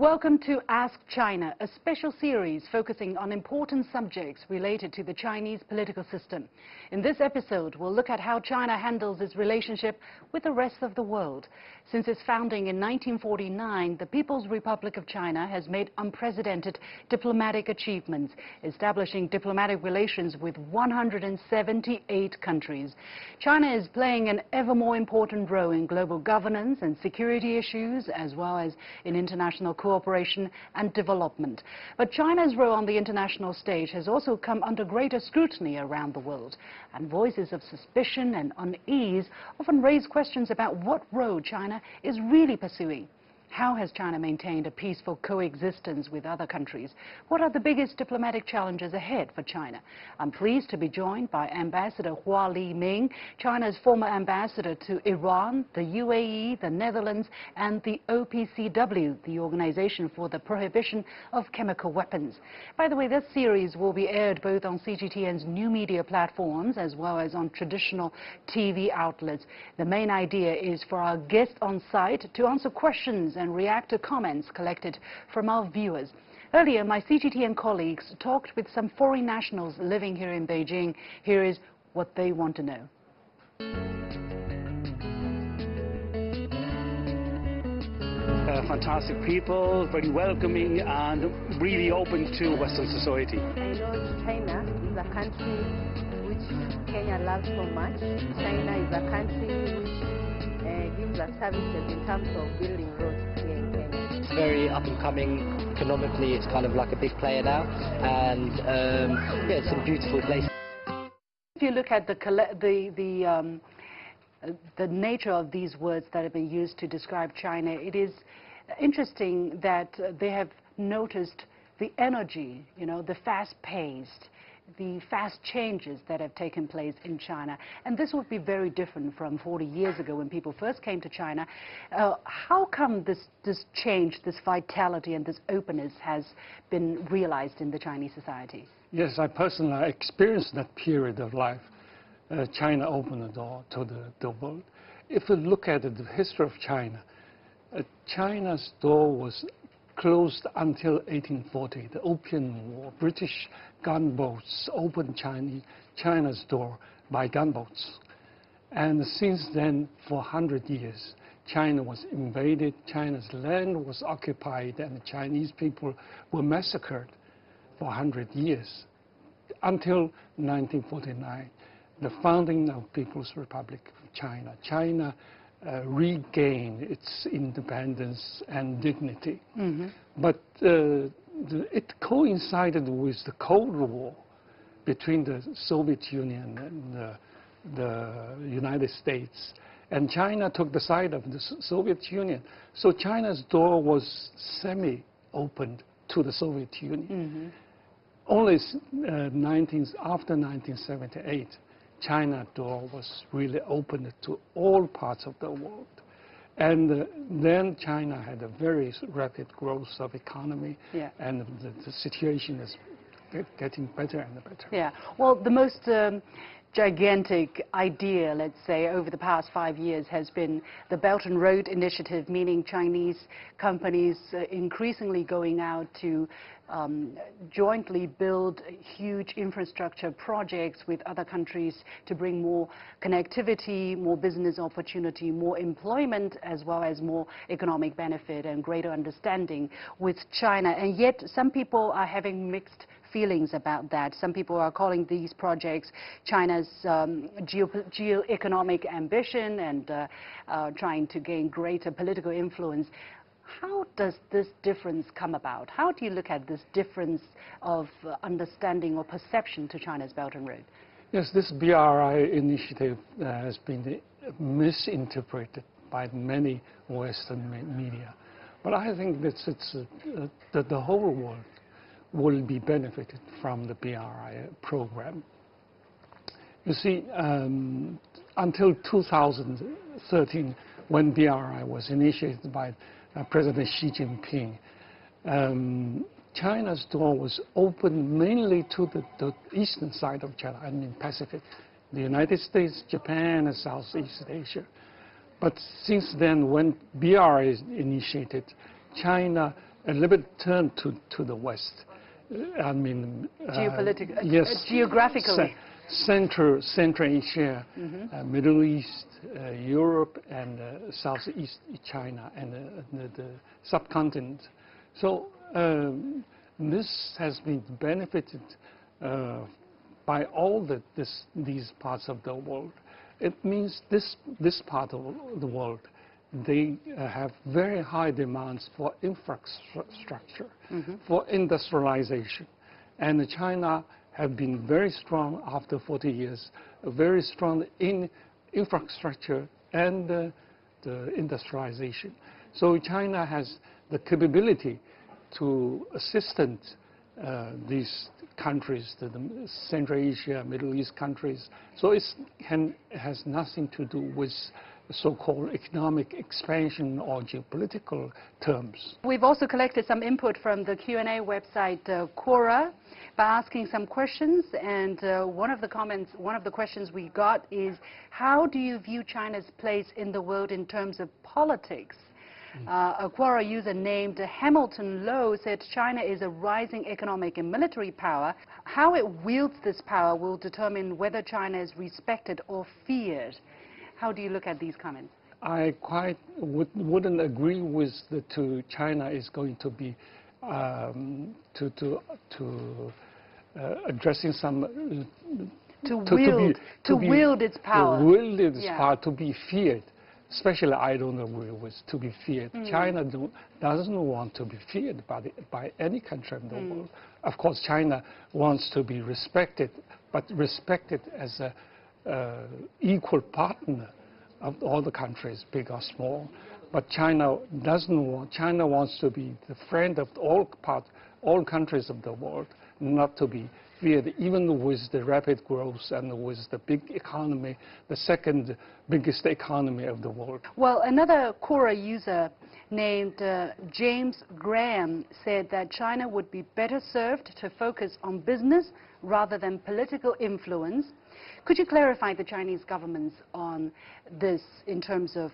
Welcome to Ask China, a special series focusing on important subjects related to the Chinese political system. In this episode, we'll look at how China handles its relationship with the rest of the world. Since its founding in 1949, the People's Republic of China has made unprecedented diplomatic achievements, establishing diplomatic relations with 178 countries. China is playing an ever more important role in global governance and security issues, as well as in international cooperation and development. But China's role on the international stage has also come under greater scrutiny around the world, and voices of suspicion and unease often raise questions about what role China is really pursuing. How has China maintained a peaceful coexistence with other countries? What are the biggest diplomatic challenges ahead for China? I'm pleased to be joined by Ambassador Hua Liming, China's former ambassador to Iran, the UAE, the Netherlands, and the OPCW, the Organization for the Prohibition of Chemical Weapons. By the way, this series will be aired both on CGTN's new media platforms as well as on traditional TV outlets. The main idea is for our guests on site to answer questions and react to comments collected from our viewers. Earlier, my CGTN colleagues talked with some foreign nationals living here in Beijing. Here is what they want to know. Fantastic people, very welcoming and really open to Western society. I know China is a country which Kenya loves so much. China is a country which gives us services in terms of building roads here in Kenya. It's very up and coming economically. It's kind of like a big player now, and yeah, it's a beautiful place. If you look at the nature of these words that have been used to describe China, it is interesting that they have noticed the energy, the fast-paced, the fast changes that have taken place in China. And this would be very different from 40 years ago when people first came to China. How come this change, this vitality and this openness has been realized in the Chinese society? Yes, I personally experienced that period of life. China opened the door to the world. If we look at the history of China, China's door was closed until 1840. The Opium War, British gunboats opened China's door by gunboats. And since then, for 100 years, China was invaded, China's land was occupied, and the Chinese people were massacred for 100 years, until 1949, the founding of People's Republic of China. China regained its independence and dignity. Mm-hmm. But it coincided with the Cold War between the Soviet Union and the United States. And China took the side of the Soviet Union. So China's door was semi-opened to the Soviet Union. Mm-hmm. Only after 1978, China door was really opened to all parts of the world. And then China had a very rapid growth of economy, yeah. And the situation is getting better and better. Yeah, well, the most gigantic idea, let's say, over the past 5 years has been the Belt and Road Initiative, meaning Chinese companies increasingly going out to jointly build huge infrastructure projects with other countries to bring more connectivity, more business opportunity, more employment, as well as more economic benefit and greater understanding with China. And yet some people are having mixed feelings about that. Some people are calling these projects China's geo-economic ambition and trying to gain greater political influence. How does this difference come about? How do you look at this difference of understanding or perception to China's Belt and Road? Yes, this BRI initiative has been misinterpreted by many Western media. But I think that the whole world will be benefited from the BRI program. You see, until 2013, when BRI was initiated by President Xi Jinping, China's door was open mainly to the eastern side of China, I mean Pacific, the United States, Japan, and Southeast Asia. But since then, when BRI is initiated, China a little bit turned to the West. I mean, yes, geographically. Central Asia, Middle East, Europe, and Southeast China, and the subcontinent. So this has been benefited by all these parts of the world. It means this part of the world, they have very high demands for infrastructure, for industrialization. And China have been very strong after 40 years, very strong in infrastructure and the industrialization. So China has the capability to assist these countries, the Central Asia, Middle East countries. So it has nothing to do with so-called economic expansion or geopolitical terms. We've also collected some input from the Q&A website Quora by asking some questions, and one of the questions we got is, how do you view China's place in the world in terms of politics? A Quora user named Hamilton Lowe said China is a rising economic and military power. How it wields this power will determine whether China is respected or feared. How do you look at these comments? I quite wouldn't agree with China is going to be addressing some to wield its power. To wield its power, to be feared. Especially, I don't agree with to be feared. China doesn't want to be feared by any country in the world. Of course, China wants to be respected, but respected as a equal partner of all the countries, big or small. But China doesn't want. China wants to be the friend of all countries of the world, not to be feared, even with the rapid growth and with the big economy, the second biggest economy of the world. Well, another Quora user named James Graham said that China would be better served to focus on business rather than political influence. Could you clarify the Chinese government's on this in terms of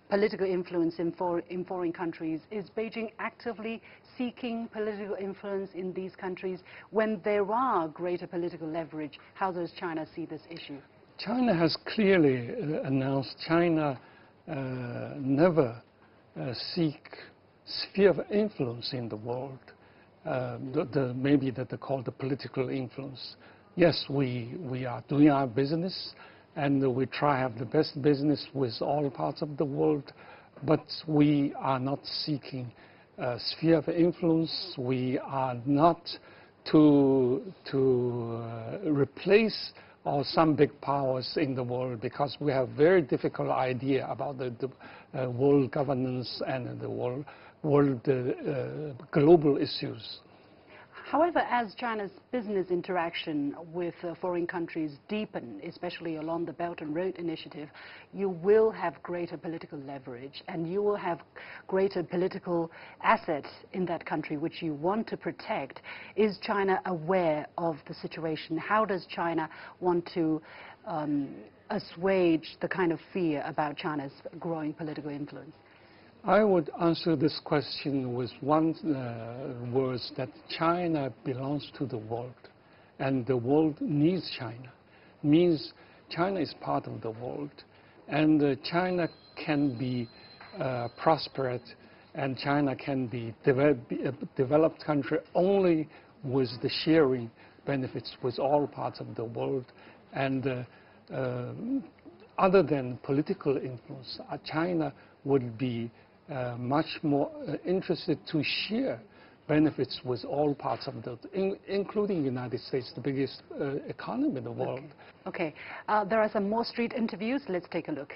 political influence in foreign countries? Is Beijing actively seeking political influence in these countries when there are greater political leverage? How does China see this issue? China has clearly announced China never seek sphere of influence in the world. Maybe that they call the political influence. Yes, we are doing our business, and we try to have the best business with all parts of the world, but we are not seeking a sphere of influence. We are not to replace some big powers in the world, because we have very difficult idea about the world governance and the world global issues. However, as China's business interaction with foreign countries deepen, especially along the Belt and Road Initiative, you will have greater political leverage, and you will have greater political assets in that country which you want to protect. Is China aware of the situation? How does China want to assuage the kind of fear about China's growing political influence? I would answer this question with one word, that China belongs to the world, and the world needs China. Means China is part of the world, and China can be prosperous, and China can be a developed country only with the sharing benefits with all parts of the world. And other than political influence, China would be much more interested to share benefits with all parts of the, including the United States, the biggest economy in the world. Okay. There are some more street interviews. Let's take a look.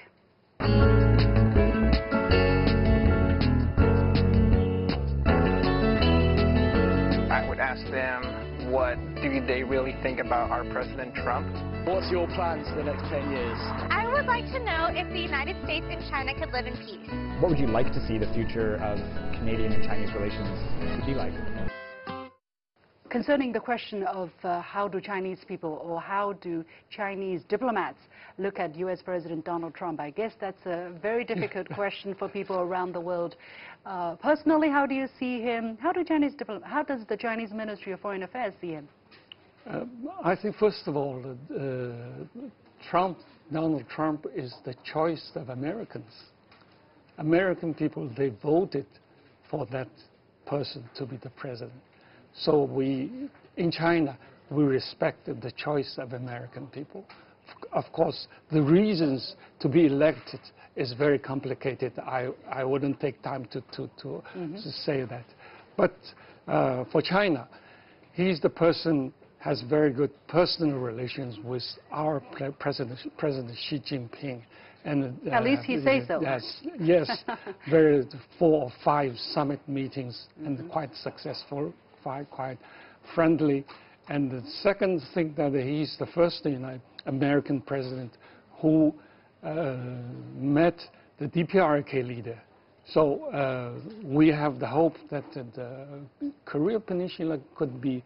I would ask them, what do they really think about our President Trump? What's your plans for the next 10 years? I would like to know if the United States and China could live in peace. What would you like to see the future of Canadian and Chinese relations to be like? Concerning the question of how do Chinese people or how do Chinese diplomats look at U.S. President Donald Trump, I guess that's a very difficult question for people around the world. Personally, how do you see him? How does the Chinese Ministry of Foreign Affairs see him? I think, first of all, Donald Trump is the choice of Americans. American people, they voted for that person to be the president. So in China, we respect the choice of American people. Of course, the reasons to be elected is very complicated. I wouldn't take time to say that. But for China, he's the person has very good personal relations with our President Xi Jinping. And, at least he says so. Yes, 4 or 5 summit meetings, and quite successful, quite friendly. And the second thing that he's the first American president who met the DPRK leader. So we have the hope that the Korea Peninsula could be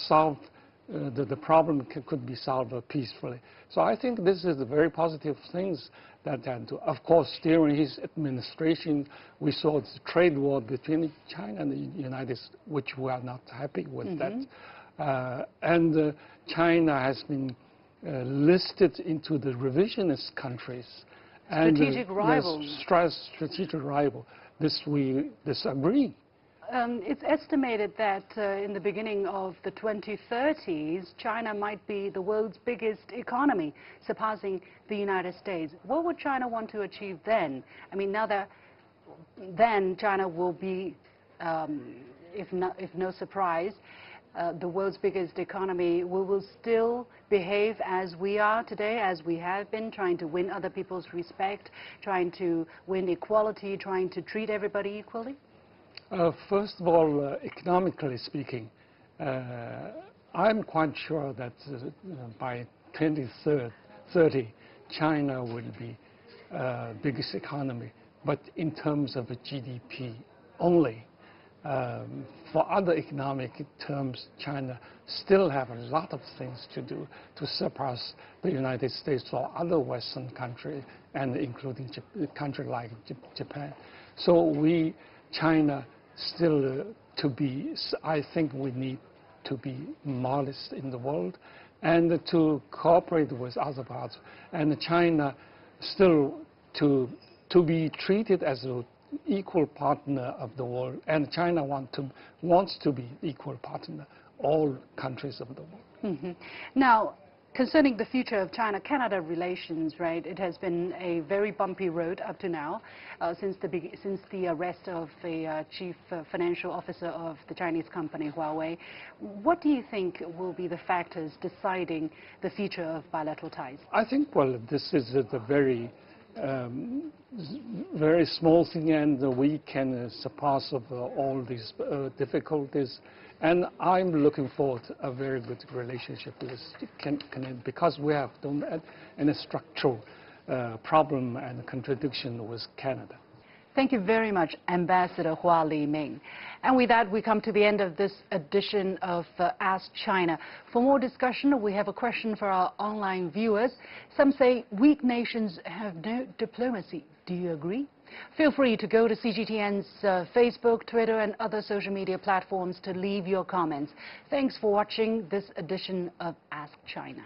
solved, the problem could be solved peacefully. So I think this is the very positive things that of course, during his administration, we saw the trade war between China and the United States, which we are not happy with that. And China has been listed into the revisionist countries. Strategic rivals. Strategic rival. This we disagree. It's estimated that in the beginning of the 2030s, China might be the world's biggest economy, surpassing the United States. What would China want to achieve then? I mean, now that then China will be, if no surprise, the world's biggest economy. We will still behave as we are today, as we have been, trying to win other people's respect, trying to win equality, trying to treat everybody equally? First of all, economically speaking, I'm quite sure that by 2030, China will be biggest economy, but in terms of GDP only. For other economic terms, China still have a lot of things to do to surpass the United States or other Western countries, and including countries like Japan. So China still I think we need to be modest in the world and to cooperate with other parts. And China still to be treated as an equal partner of the world. And China wants to be equal partner all countries of the world. Now, concerning the future of China-Canada relations, right, it has been a very bumpy road up to now, since the arrest of the chief financial officer of the Chinese company Huawei. What do you think will be the factors deciding the future of bilateral ties? I think, well, this is a very small thing, and we can surpass all these difficulties. And I'm looking forward to a very good relationship with Canada, because we have don't have any structural problem and contradiction with Canada. Thank you very much, Ambassador Hua Liming. And with that, we come to the end of this edition of Ask China. For more discussion, we have a question for our online viewers. Some say weak nations have no diplomacy. Do you agree? Feel free to go to CGTN's Facebook, Twitter, and other social media platforms to leave your comments. Thanks for watching this edition of Ask China.